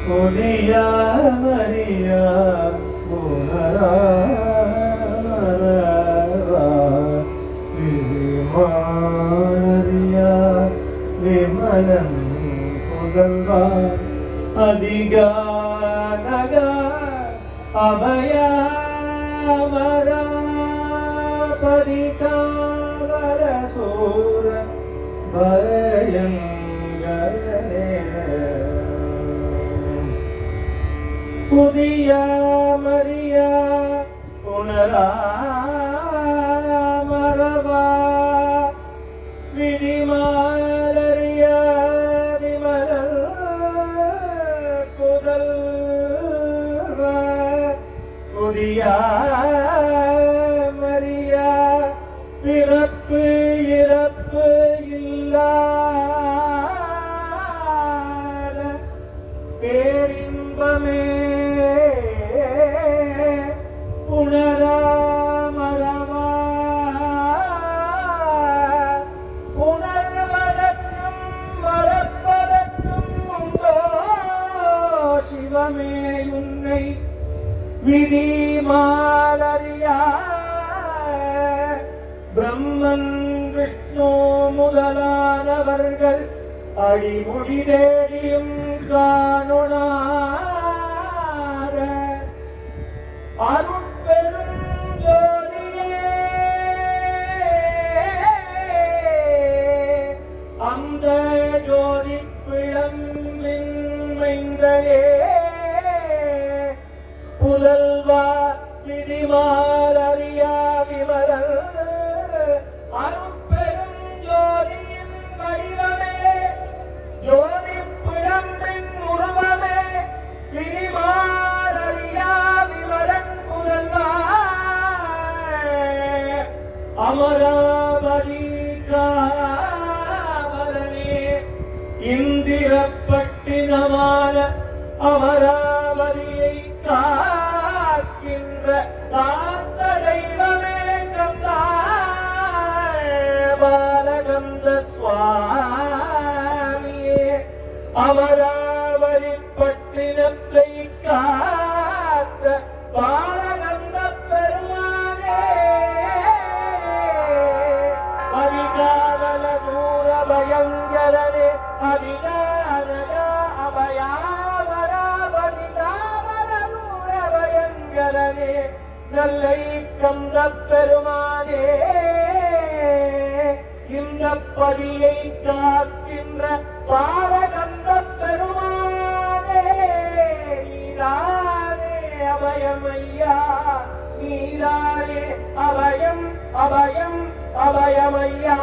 Maria, Maria, Munara, Maria, Vimalan, Pudalva, Adiga, Naga, Abaya, Amara, Padika, Varasura, Bayangare. Pudiya Maria Punara Marava Vidimalaria Vimaral Pudalva Pudiya Maria Pirappu Irappu Illada Perimbame உன்னை விதிமாலறியா பிரம்மன் விஷ்ணு முதலானவர்கள் அழிமுடி தேடியும் காணொணார அருட்பெரும் ஜோதியே அந்த ஜோதி பிளம்பின் மைந்தரே புதல்வா விதிமாலறியா விமலல் அருட்பெரும் ஜோதியின் வடிவமே ஜோதி பிழம்பின் உருவமே விதிமாலறியா விமலன் புதல்வா அமராவதி காவலனே இந்திரப்பட்டினமான அமராவதியை காக்கின்ற காத்த தெய்வமே கந்தாய் பாலகந்த சுவாமியே அமராவதி பட்டினத்தை காத்த பாலகந்த பெருமானே அதிகாவல சூர பயங்கரனே அதிகாரக அபயாவராபதிகாவலனே நல்லை கந்த பெருமானே இந்த பதியை காக்கின்ற பாலகந்த பெருமானே நீரானே அபயமையா நீரானே அபயம் அபயம் அபயமையா